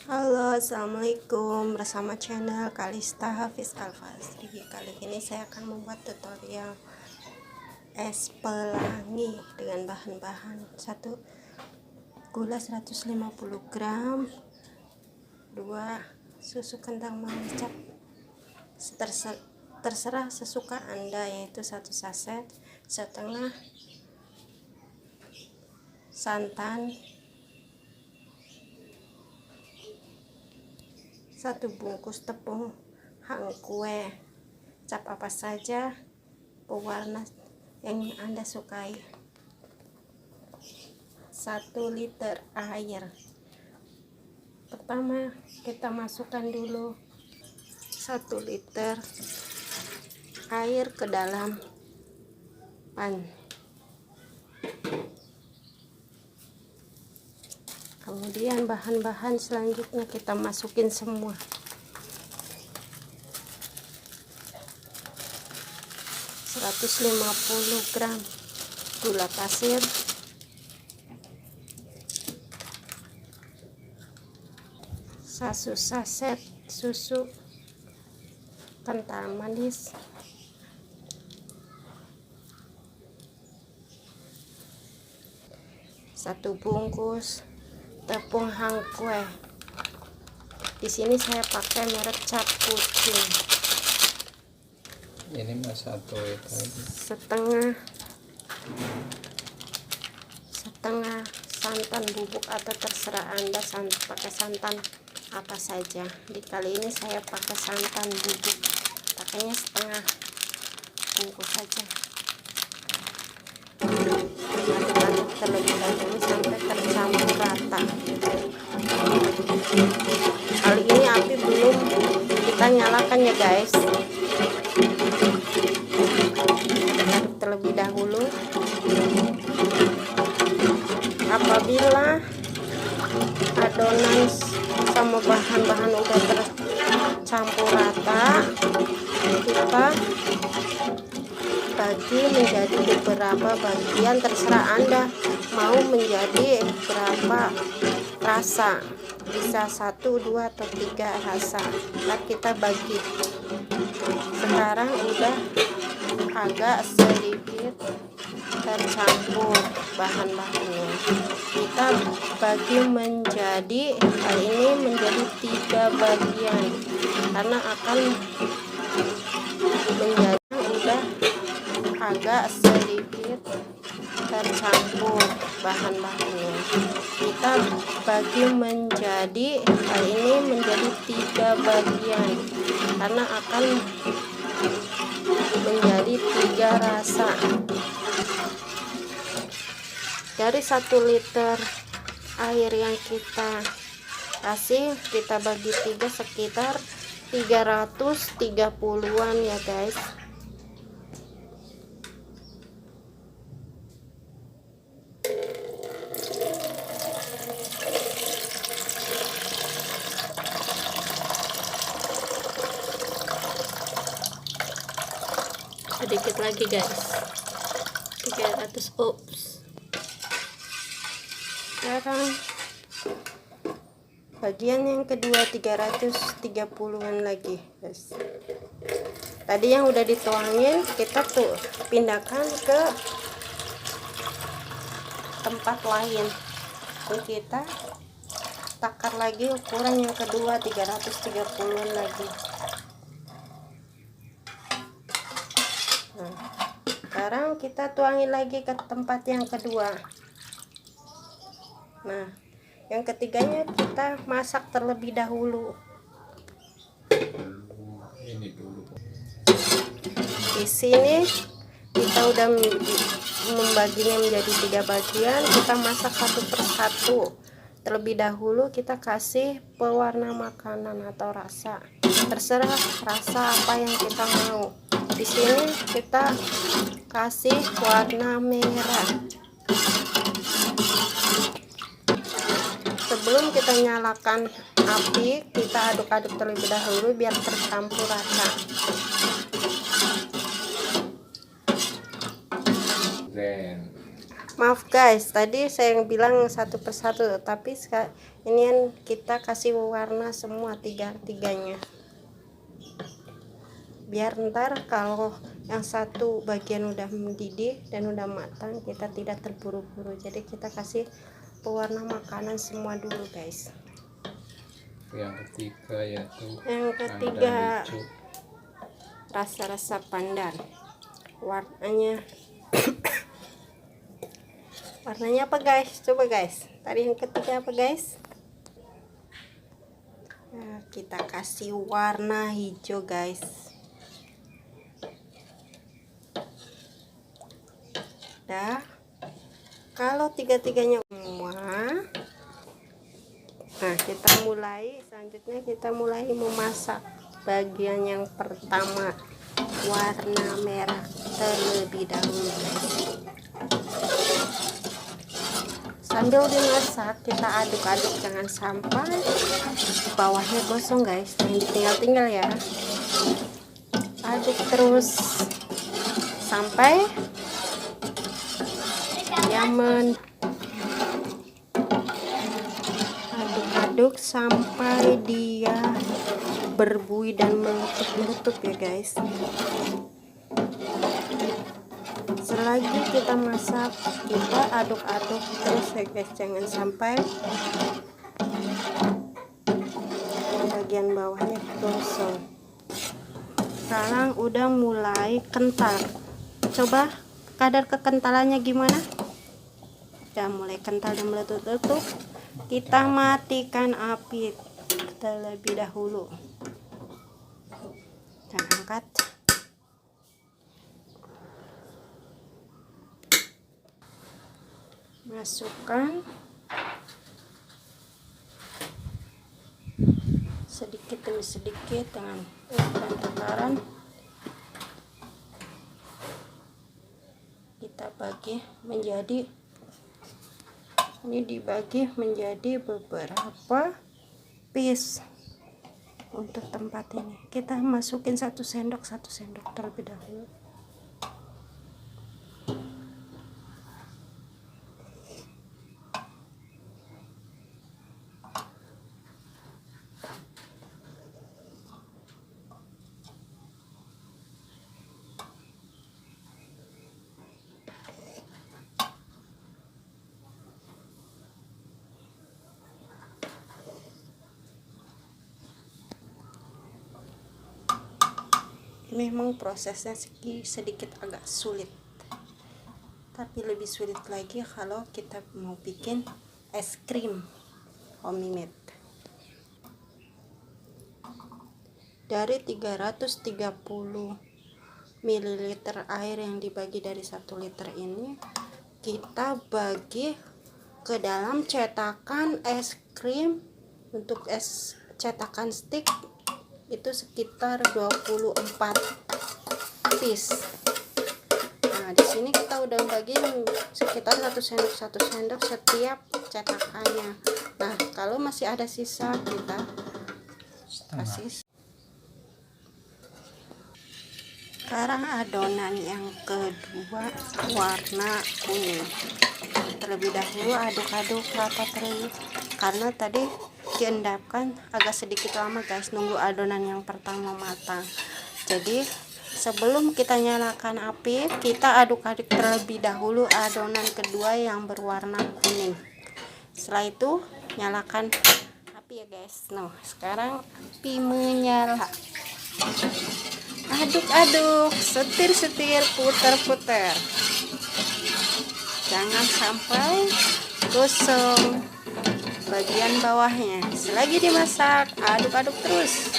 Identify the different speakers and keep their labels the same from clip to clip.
Speaker 1: Halo, assalamualaikum, bersama channel Kalista Hafiz Alfasri. Kali ini saya akan membuat tutorial es pelangi dengan bahan-bahan: 1 gula 150 gram, 2 susu kental manis cap terserah sesuka Anda, yaitu 1 saset, setengah santan, 1 bungkus tepung hangkue cap apa saja pewarna yang Anda sukai, 1 liter air. Pertama kita masukkan dulu 1 liter air ke dalam pan. Kemudian bahan-bahan selanjutnya kita masukin semua. 150 gram gula pasir, 1 saset susu kental manis, 1 bungkus tepung hangkue. Di sini saya pakai merek cap kucing.
Speaker 2: Ini mah 1 itu aja.
Speaker 1: setengah santan bubuk atau terserah Anda pakai santan apa saja. Di kali ini saya pakai santan bubuk, pakainya setengah bungkus saja. Aduk-aduk terlebih dahulu sampai tercampur rata. Kali ini api belum kita nyalakan ya guys. Aduk terlebih dahulu. Apabila adonan sama bahan-bahan udah tercampur rata, kita bagi menjadi beberapa bagian, terserah Anda mau menjadi berapa rasa, bisa 1, 2, atau 3 rasa. Nah, kita bagi. Sekarang udah agak sedikit tercampur bahan-bahannya, kita bagi menjadi, kali ini menjadi 3 bagian karena akan menjadi udah agak sedikit tercampur bahan-bahannya, kita bagi menjadi, kali ini menjadi 3 bagian karena akan menjadi 3 rasa. Dari 1 liter air yang kita kasih, kita bagi 3, sekitar 330-an ya guys. Sedikit lagi guys, 300. Sekarang bagian yang kedua 330-an lagi guys. Tadi yang udah dituangin kita tuh pindahkan ke tempat lain, dan kita takar lagi ukuran yang kedua 330-an lagi. Nah, sekarang kita tuangin lagi ke tempat yang kedua. Nah, yang ketiganya kita masak terlebih dahulu.
Speaker 2: Ini dulu.
Speaker 1: Di sini kita udah membaginya menjadi 3 bagian, kita masak 1 per 1. Terlebih dahulu kita kasih pewarna makanan atau rasa, terserah rasa apa yang kita mau. Di sini kita kasih warna merah. Sebelum kita nyalakan api, kita aduk-aduk terlebih dahulu biar tercampur rata. Maaf guys, tadi saya bilang satu persatu, tapi ini kita kasih warna semua tiga-tiganya, biar ntar kalau yang satu bagian udah mendidih dan udah matang, kita tidak terburu-buru. Jadi kita kasih pewarna makanan semua dulu guys.
Speaker 2: Yang ketiga yaitu
Speaker 1: Yang
Speaker 2: pandan
Speaker 1: ketiga
Speaker 2: hijau.
Speaker 1: rasa-rasa pandan, warnanya warnanya apa guys, coba guys. Tadi yang ketiga apa guys? Nah, kita kasih warna hijau guys. Dah, kalau tiga-tiganya semua, nah kita mulai, selanjutnya kita mulai memasak bagian yang pertama, warna merah terlebih dahulu guys. Sambil dimasak kita aduk-aduk, jangan sampai bawahnya gosong guys, jangan ditinggal-tinggal ya. Aduk terus sampai nyaman, aduk-aduk sampai dia berbuih dan meletup-meletup ya guys. Selagi kita masak, kita aduk-aduk terus ya guys, jangan sampai bagian bawahnya gosong. Sekarang udah mulai kental, coba kadar kekentalannya gimana? Udah mulai kental dan meletup-letup, kita matikan api terlebih dahulu dan angkat. Masukkan sedikit demi sedikit dengan takaran. Kita bagi menjadi, ini dibagi menjadi beberapa piece. Untuk tempat ini kita masukin satu sendok terlebih dahulu. Memang prosesnya sedikit agak sulit, tapi lebih sulit lagi kalau kita mau bikin es krim homemade. Dari 330 ml air yang dibagi dari 1 liter ini, kita bagi ke dalam cetakan es krim. Untuk es cetakan stick itu sekitar 24 piece. Nah, di sini kita udah bagi sekitar 1 sendok setiap cetakannya. Nah, kalau masih ada sisa kita kasih. Sekarang adonan yang kedua, warna kuning. Terlebih dahulu aduk-aduk rata terus, karena tadi diendapkan agak sedikit lama guys, nunggu adonan yang pertama matang. Jadi sebelum kita nyalakan api, kita aduk-aduk terlebih dahulu adonan kedua yang berwarna kuning. Setelah itu nyalakan api ya guys. Nah, sekarang api menyala. Aduk-aduk, setir-setir, putar-putar, jangan sampai gosong bagian bawahnya. Selagi dimasak, aduk-aduk terus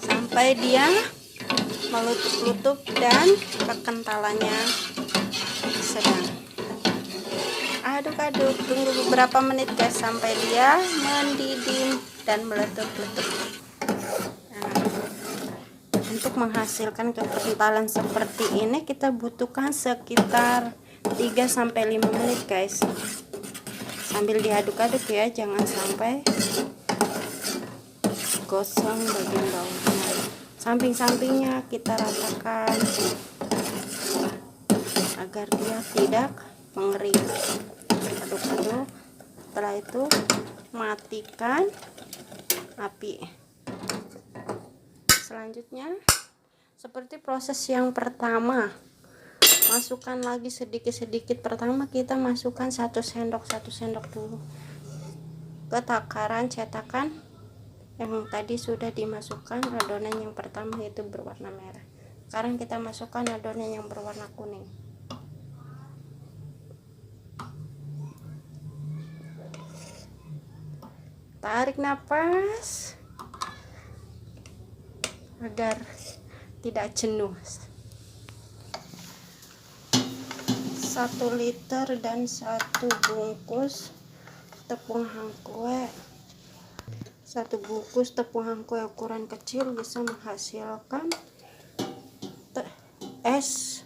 Speaker 1: sampai dia meletup-letup dan kekentalannya sedang. Aduk-aduk, tunggu beberapa menit guys sampai dia mendidih dan meletup-letup. Untuk menghasilkan kekentalan seperti ini kita butuhkan sekitar 3-5 menit guys. Sambil diaduk-aduk ya, jangan sampai gosong bagian bawahnya. Samping-sampingnya kita ratakan agar dia tidak mengering. Aduk-aduk. Setelah itu matikan api. Selanjutnya seperti proses yang pertama, masukkan lagi sedikit-sedikit. Pertama kita masukkan 1 sendok dulu ke takaran cetakan yang tadi sudah dimasukkan adonan yang pertama, itu berwarna merah. Sekarang kita masukkan adonan yang berwarna kuning. Tarik nafas agar tidak jenuh. 1 liter dan 1 bungkus tepung hangkue. 1 bungkus tepung hangkue ukuran kecil bisa menghasilkan es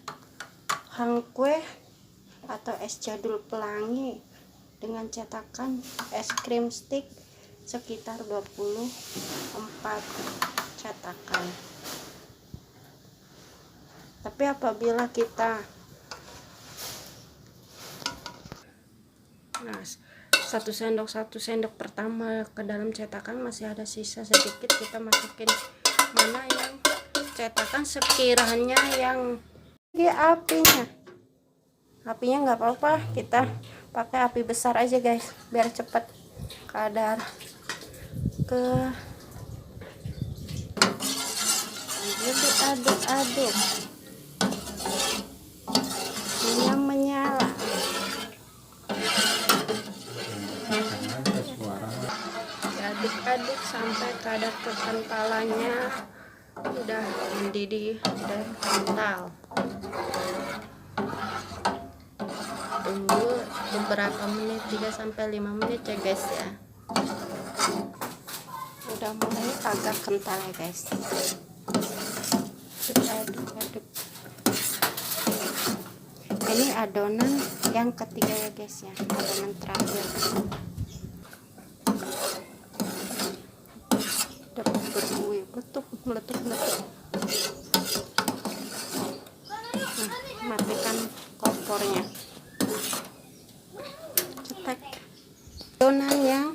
Speaker 1: hangkue atau es jadul pelangi dengan cetakan es krim stick sekitar 24 cetakan. Tapi apabila kita 1 sendok pertama ke dalam cetakan masih ada sisa sedikit, kita masukin mana yang cetakan sekiranya yang apinya nggak apa-apa, kita pakai api besar aja guys biar cepat kadar ke aduk-aduk menyala. Aduk-aduk sampai kadar kekentalannya udah mendidih dan kental. Tunggu beberapa menit, 3-5 menit ya guys ya. Udah mulai agak kental ya guys. Aduk-aduk. Ini adonan yang ketiga ya guys ya, adonan terakhir. Meletup. Matikan kompornya. Cetek. Adonan yang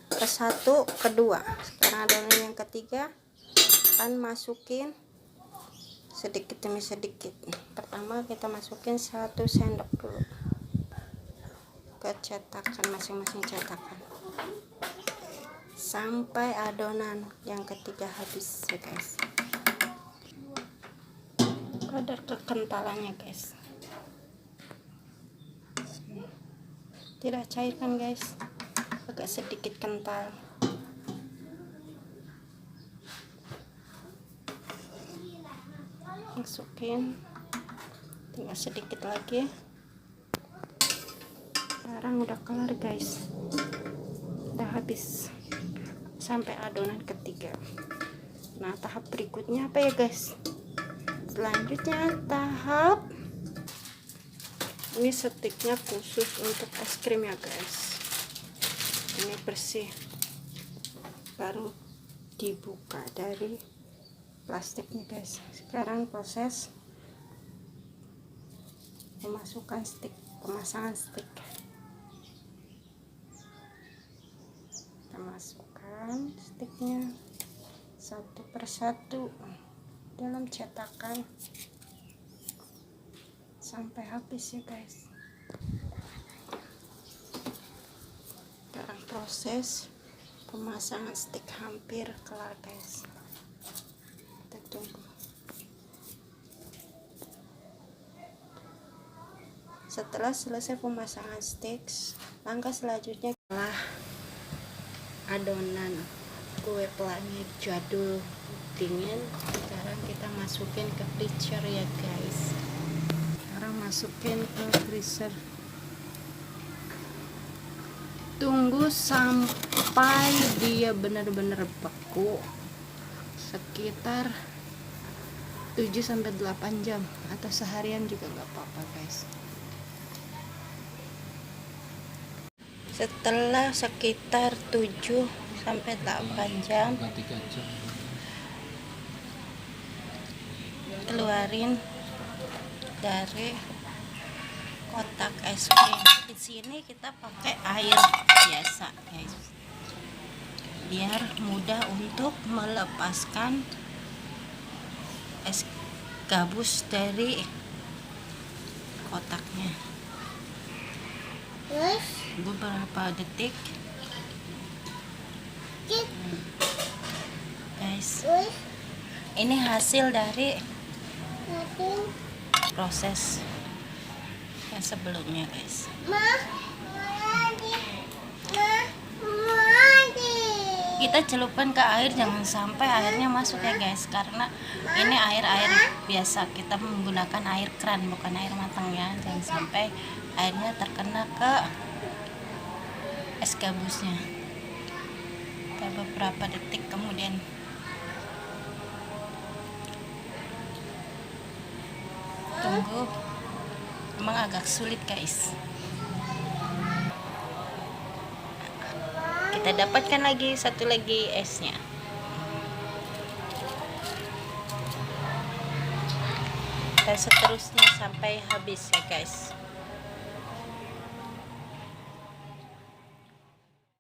Speaker 1: ke-1, kedua. Sekarang adonan yang ketiga akan masukin sedikit demi sedikit. Pertama kita masukin 1 sendok dulu ke cetakan, masing-masing cetakan, sampai adonan yang ketiga habis ya guys. Kadar kekentalannya guys, tidak cair kan guys, agak sedikit kental. Masukin, tinggal sedikit lagi. Sekarang udah kelar guys, udah habis sampai adonan ketiga. Nah tahap berikutnya apa ya guys? Selanjutnya tahap ini stiknya khusus untuk es krim ya guys. Ini bersih, baru dibuka dari plastiknya guys. Sekarang proses pemasangan stik. Kita masukkan stiknya 1 persatu dalam cetakan sampai habis ya guys. Sekarang proses pemasangan stik hampir kelar guys. Kita tunggu. Setelah selesai pemasangan stik, langkah selanjutnya adalah adonan kue pelangi jadul dingin. Sekarang kita masukin ke freezer ya guys. Sekarang masukin ke freezer, tunggu sampai dia benar-benar beku sekitar 7-8 jam atau seharian juga nggak apa-apa guys. Setelah sekitar 7-8 jam, keluarin dari kotak es krim. Di sini kita pakai air biasa, guys, biar mudah untuk melepaskan es gabus dari kotaknya. Beberapa detik, guys. Ini hasil dari proses yang sebelumnya, guys. Kita celupkan ke air, jangan sampai airnya masuk ya, guys, karena ini air biasa, kita menggunakan air keran bukan air matang ya. Jangan sampai airnya terkena ke es gabusnya. Beberapa detik kemudian tunggu. Emang agak sulit, guys. Kita dapatkan lagi satu lagi esnya. Dan seterusnya sampai habis ya, guys.